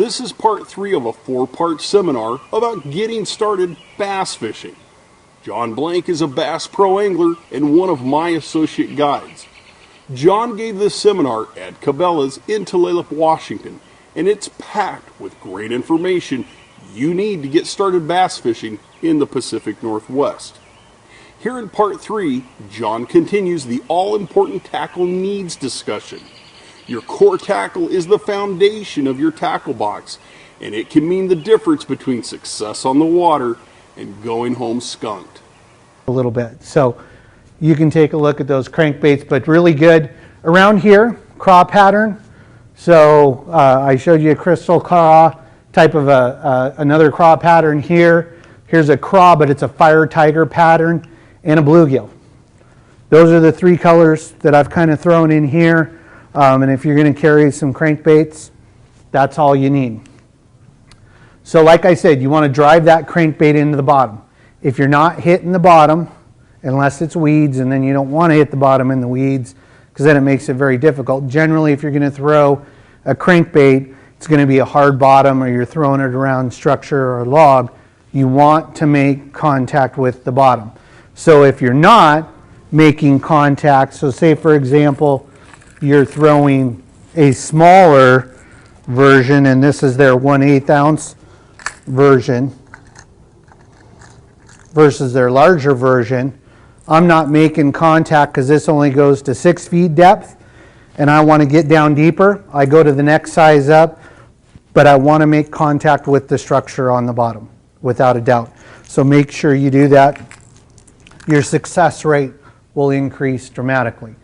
This is part 3 of a 4-part seminar about getting started bass fishing. John Blank is a bass pro angler and one of my associate guides. John gave this seminar at Cabela's in Tulalip, Washington, and it's packed with great information you need to get started bass fishing in the Pacific Northwest. Here in part 3, John continues the all-important tackle needs discussion. Your core tackle is the foundation of your tackle box, and it can mean the difference between success on the water and going home skunked. A little bit. So you can take a look at those crankbaits, but really good. Around here, craw pattern. So I showed you a crystal craw type of another craw pattern here. Here's a craw, but it's a fire tiger pattern, and a bluegill. Those are the 3 colors that I've kind of thrown in here. And if you're going to carry some crankbaits, that's all you need. So like I said, you want to drive that crankbait into the bottom. If you're not hitting the bottom, unless it's weeds, and then you don't want to hit the bottom in the weeds, because then it makes it very difficult. Generally, if you're going to throw a crankbait, it's going to be a hard bottom, or you're throwing it around structure or log. You want to make contact with the bottom. So if you're not making contact, so say for example, you're throwing a smaller version, and this is their 1/8 ounce version versus their larger version. I'm not making contact because this only goes to 6 feet depth, and I want to get down deeper. I go to the next size up, but I want to make contact with the structure on the bottom, without a doubt. So make sure you do that. Your success rate will increase dramatically.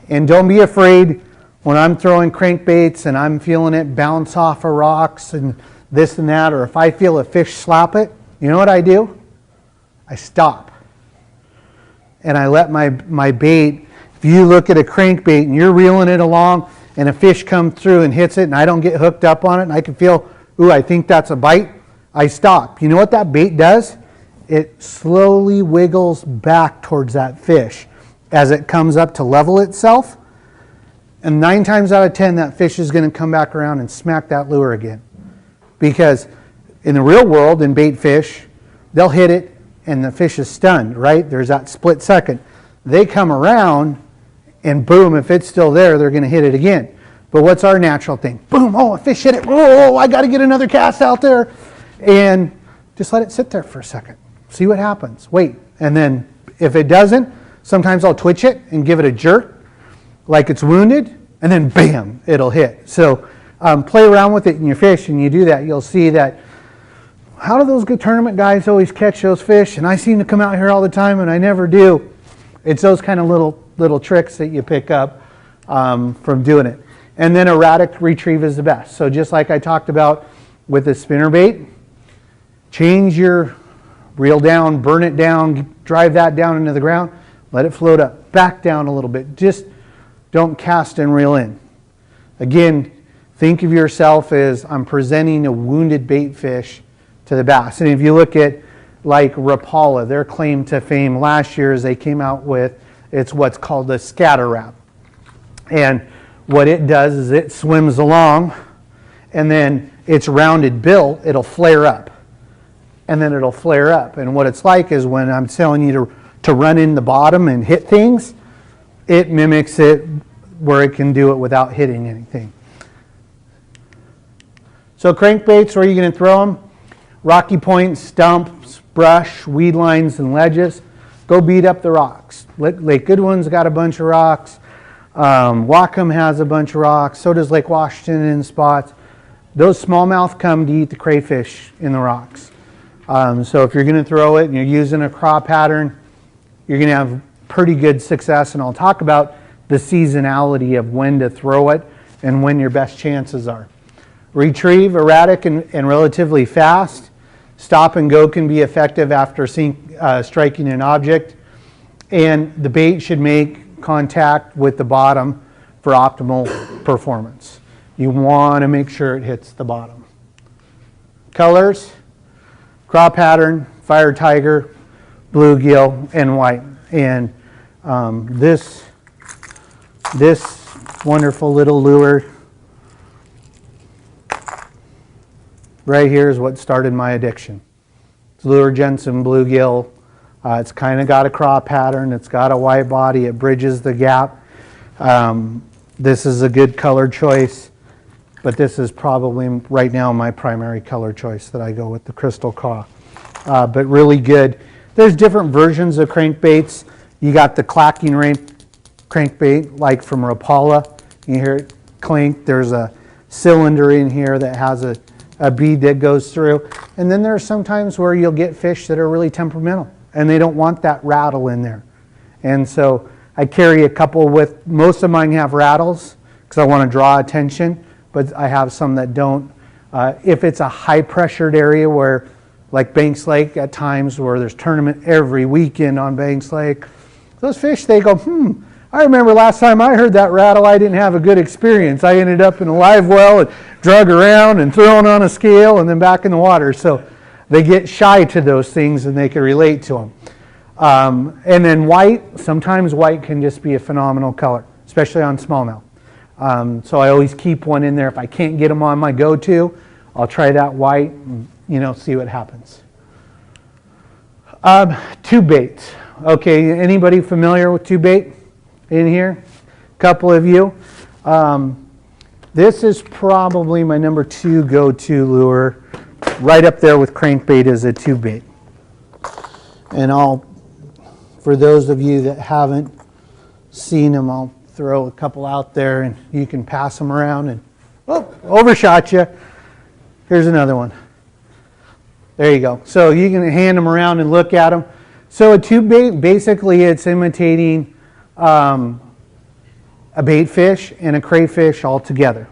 And don't be afraid when I'm throwing crankbaits and I'm feeling it bounce off of rocks and this and that, or if I feel a fish slap it, you know what I do? I stop. And I let my bait, if you look at a crankbait and you're reeling it along and a fish comes through and hits it and I don't get hooked up on it and I can feel, ooh, I think that's a bite, I stop. You know what that bait does? It slowly wiggles back towards that fish as it comes up to level itself, and 9 times out of 10 that fish is going to come back around and smack that lure again. Because in the real world, in bait fish, they'll hit it and the fish is stunned, right? There's that split second. They come around and boom, if it's still there, they're going to hit it again. But what's our natural thing? Boom, oh, a fish hit it. Oh, I got to get another cast out there. And just let it sit there for a second. See what happens. Wait. And then if it doesn't, sometimes I'll twitch it and give it a jerk like it's wounded, and then bam, it'll hit. So play around with it in your fish, and you do that, you'll see that, how do those good tournament guys always catch those fish? And I seem to come out here all the time, and I never do. It's those kind of little tricks that you pick up from doing it. And then erratic retrieve is the best. So just like I talked about with the spinnerbait, change your reel down, burn it down, drive that down into the ground, let it float up, back down a little bit. Just don't cast and reel in. Again, think of yourself as I'm presenting a wounded bait fish to the bass. And if you look at like Rapala, their claim to fame last year is they came out with, it's what's called a scatter wrap. And what it does is it swims along, and then its rounded bill, it'll flare up. And then it'll flare up. And what it's like is when I'm telling you to run in the bottom and hit things, it mimics it where it can do it without hitting anything. So crankbaits, where are you going to throw them? Rocky points, stumps, brush, weed lines, and ledges. Go beat up the rocks. Lake Goodwin's got a bunch of rocks. Whatcom has a bunch of rocks. So does Lake Washington in spots. Those smallmouth come to eat the crayfish in the rocks. So if you're going to throw it and you're using a craw pattern, you're going to have pretty good success. And I'll talk about the seasonality of when to throw it and when your best chances are. Retrieve, erratic and relatively fast. Stop and go can be effective after striking an object. And the bait should make contact with the bottom for optimal performance. You want to make sure it hits the bottom. Colors, craw pattern, fire tiger, bluegill, and white. And this wonderful little lure right here is what started my addiction. It's Lure Jensen bluegill. It's kind of got a craw pattern. It's got a white body. It bridges the gap. This is a good color choice, but this is probably right now my primary color choice that I go with, the crystal craw. But really good. There's different versions of crankbaits. You got the clacking crankbait like from Rapala. You hear it clink. There's a cylinder in here that has a bead that goes through. And then there are some times where you'll get fish that are really temperamental and they don't want that rattle in there. And so I carry a couple with, most of mine have rattles because I want to draw attention, but I have some that don't. If it's a high pressured area where, like Banks Lake at times where there's tournament every weekend on Banks Lake, those fish, they go, I remember last time I heard that rattle, I didn't have a good experience. I ended up in a live well and drug around and thrown on a scale and then back in the water. So they get shy to those things and they can relate to them. And then white, sometimes white can just be a phenomenal color, especially on smallmouth. So I always keep one in there. If I can't get them on my go-to, I'll try that white and, see what happens. Tube baits. Okay, anybody familiar with tube bait in here? A couple of you. This is probably my number 2 go-to lure. Right up there with crankbait is a tube bait. And for those of you that haven't seen them, I'll throw a couple out there and you can pass them around and, overshot you. Here's another one. There you go. So you can hand them around and look at them. So a tube bait, basically it's imitating a bait fish and a crayfish all together.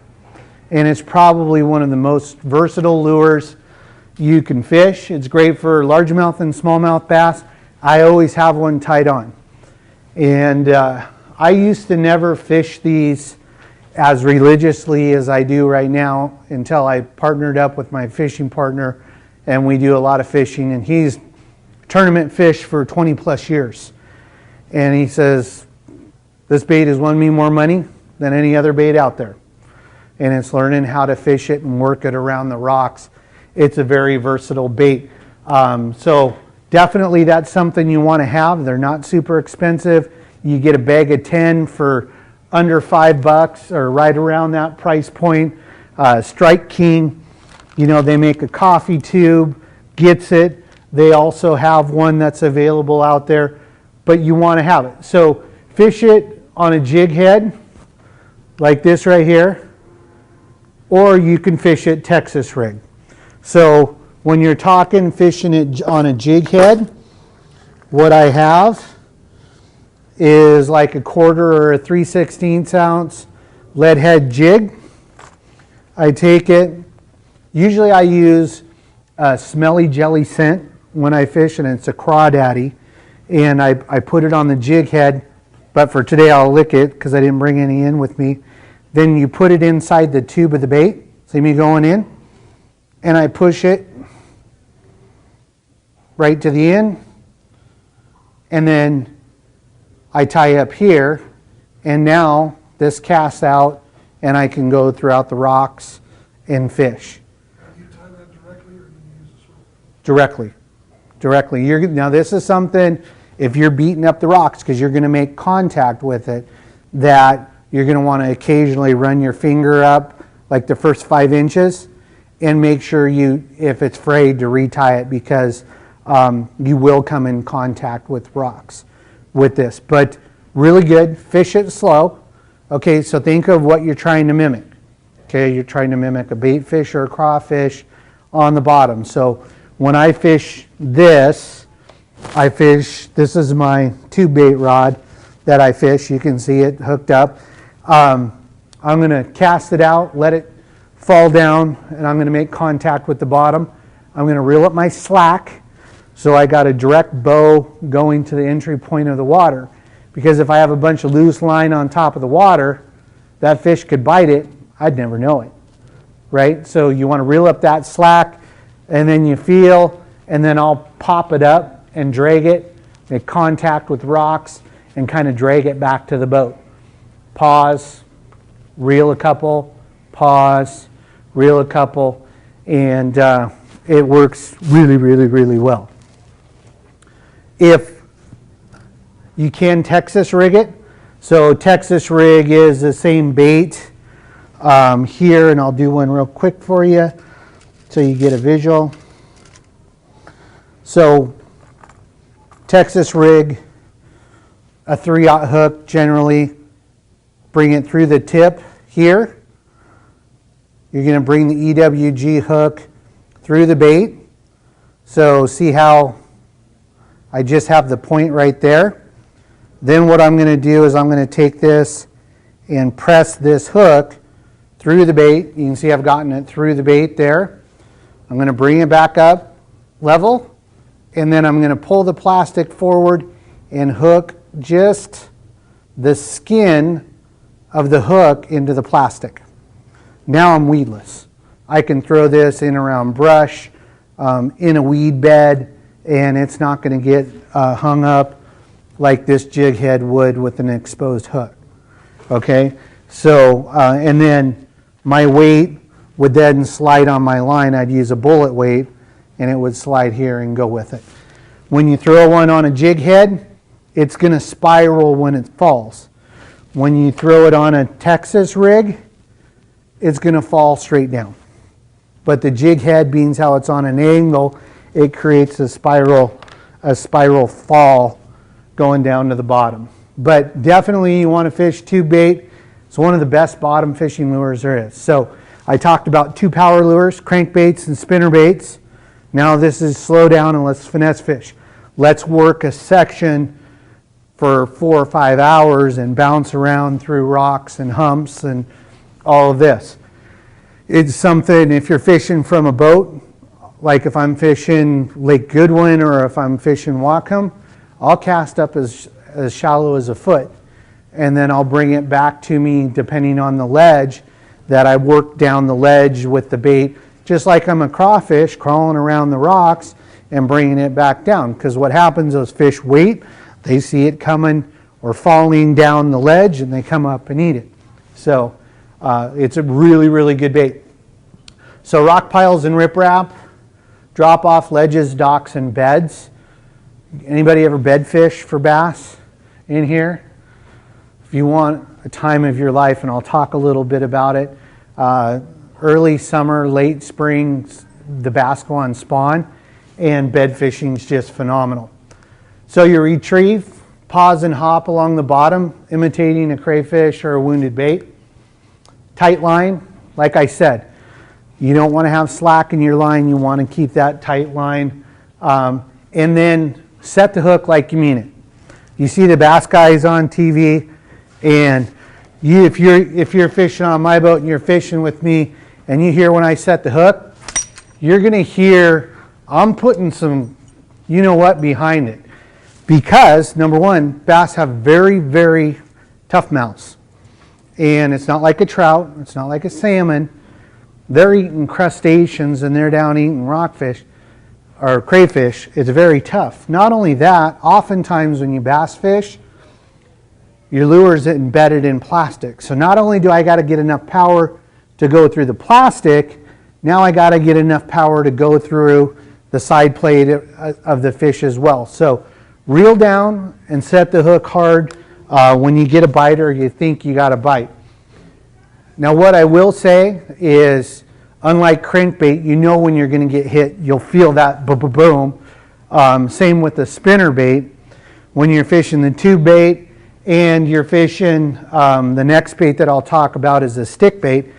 And it's probably one of the most versatile lures you can fish. It's great for largemouth and smallmouth bass. I always have one tied on. And I used to never fish these as religiously as I do right now until I partnered up with my fishing partner and we do a lot of fishing, and he's tournament fish for 20 plus years. And he says, this bait has won me more money than any other bait out there. And it's learning how to fish it and work it around the rocks. It's a very versatile bait. So definitely that's something you want to have. They're not super expensive. You get a bag of 10 for under $5 or right around that price point. Strike King, they make a coffee tube, gets it. They also have one that's available out there, but you want to have it. So fish it on a jig head like this right here, or you can fish it Texas rig. So when you're talking fishing it on a jig head, what I have is like a 1/4 or a 3/16 ounce lead head jig. I take it, usually I use a smelly jelly scent when I fish, and it's a crawdaddy, and I put it on the jig head, but for today I'll lick it because I didn't bring any in with me. Then you put it inside the tube of the bait, see me going in, and I push it right to the end, and then I tie up here, and now this casts out and I can go throughout the rocks and fish. Do you tie that directly or do you use a sword? Directly. Now this is something, if you're beating up the rocks, because you're going to make contact with it, that you're going to want to occasionally run your finger up like the first 5 inches and make sure if it's frayed, to retie it, because you will come in contact with rocks with this. But really good. Fish it slow. Okay, so think of what you're trying to mimic. Okay, you're trying to mimic a bait fish or a crawfish on the bottom. So when I fish this, this is my tube bait rod that I fish. You can see it hooked up. I'm going to cast it out, let it fall down, and I'm going to make contact with the bottom. I'm going to reel up my slack, so I got a direct bow going to the entry point of the water. Because if I have a bunch of loose line on top of the water, that fish could bite it. I'd never know it, right? So you want to reel up that slack, and then you feel, and then I'll pop it up and drag it, make contact with rocks, and kind of drag it back to the boat. Pause, reel a couple, pause, reel a couple, and it works really, really, really well. If you can Texas rig it, so Texas rig is the same bait here, and I'll do one real quick for you so you get a visual. So Texas rig, a 3/0 hook generally, bring it through the tip here. You're going to bring the EWG hook through the bait. So see how I just have the point right there? Then what I'm going to do is I'm going to take this and press this hook through the bait. You can see I've gotten it through the bait there. I'm going to bring it back up level, and then I'm going to pull the plastic forward and hook just the skin of the hook into the plastic. Now I'm weedless. I can throw this in around brush, in a weed bed, and it's not going to get hung up like this jig head would with an exposed hook. Okay, so and then my weight would then slide on my line. I'd use a bullet weight, and it would slide here and go with it. When you throw one on a jig head, it's going to spiral when it falls. When you throw it on a Texas rig, it's going to fall straight down. But the jig head, being how it's on an angle, it creates a spiral fall going down to the bottom. But definitely you want to fish tube bait. It's one of the best bottom fishing lures there is. So I talked about 2 power lures, crankbaits and spinner baits. Now this is slow down and let's finesse fish. Let's work a section for 4 or 5 hours and bounce around through rocks and humps and all of this. It's something, if you're fishing from a boat, like if I'm fishing Lake Goodwin or if I'm fishing Whatcom, I'll cast up as shallow as a foot, and then I'll bring it back to me depending on the ledge that I work down the ledge with the bait, just like I'm a crawfish crawling around the rocks and bringing it back down. Because what happens, those fish wait, they see it coming or falling down the ledge, and they come up and eat it. So it's a really, really good bait. So rock piles and riprap, drop off ledges, docks, and beds. Anybody ever bed fish for bass in here? If you want a time of your life, and I'll talk a little bit about it, early summer, late spring, the bass go on spawn, and bed fishing is just phenomenal. So you retrieve, pause and hop along the bottom, imitating a crayfish or a wounded bait. Tight line, like I said, you don't want to have slack in your line. You want to keep that tight line. And then set the hook like you mean it. You see the bass guys on TV, and if you're fishing on my boat and you're fishing with me, and you hear when I set the hook, you're going to hear I'm putting some, you know what, behind it. Because, number one, bass have very, very tough mouths. And it's not like a trout, it's not like a salmon. They're eating crustaceans and they're down eating rockfish or crayfish. It's very tough. Not only that, oftentimes when you bass fish, your lure is embedded in plastic. So not only do I got to get enough power to go through the plastic, now I got to get enough power to go through the side plate of the fish as well. So reel down and set the hook hard when you get a bite or you think you got a bite. Now what I will say is, unlike crankbait, you know when you're going to get hit. You'll feel that boom. Same with the spinner bait. When you're fishing the tube bait and you're fishing the next bait that I'll talk about is the stick bait,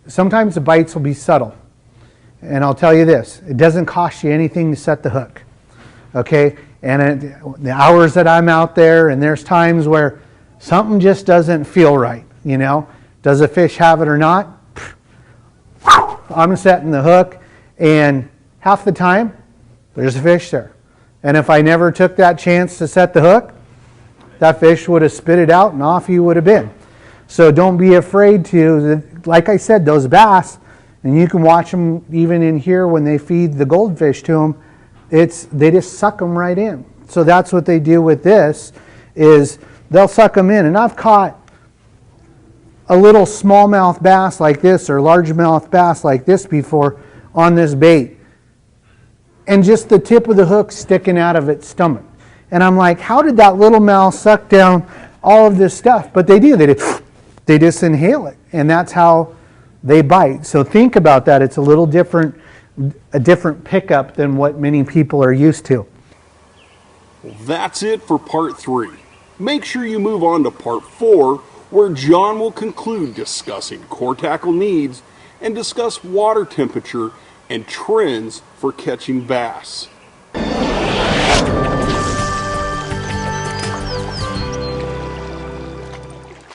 sometimes the bites will be subtle. And I'll tell you this, it doesn't cost you anything to set the hook. Okay? And the hours that I'm out there, and there's times where something just doesn't feel right, you know. Does a fish have it or not? I'm setting the hook, and half the time, there's a fish there. And if I never took that chance to set the hook, that fish would have spit it out and off you would have been. So don't be afraid to, like I said, those bass, and you can watch them even in here when they feed the goldfish to them, they just suck them right in. So that's what they do with this, is they'll suck them in. And I've caught a little smallmouth bass like this or largemouth bass like this before on this bait, and just the tip of the hook sticking out of its stomach. And I'm like, how did that little mouth suck down all of this stuff? But they do. They just inhale it, and that's how they bite. So think about that. It's a little different, a different pickup than what many people are used to. Well, that's it for part 3. Make sure you move on to part 4, where John will conclude discussing core tackle needs and discuss water temperature and trends for catching bass.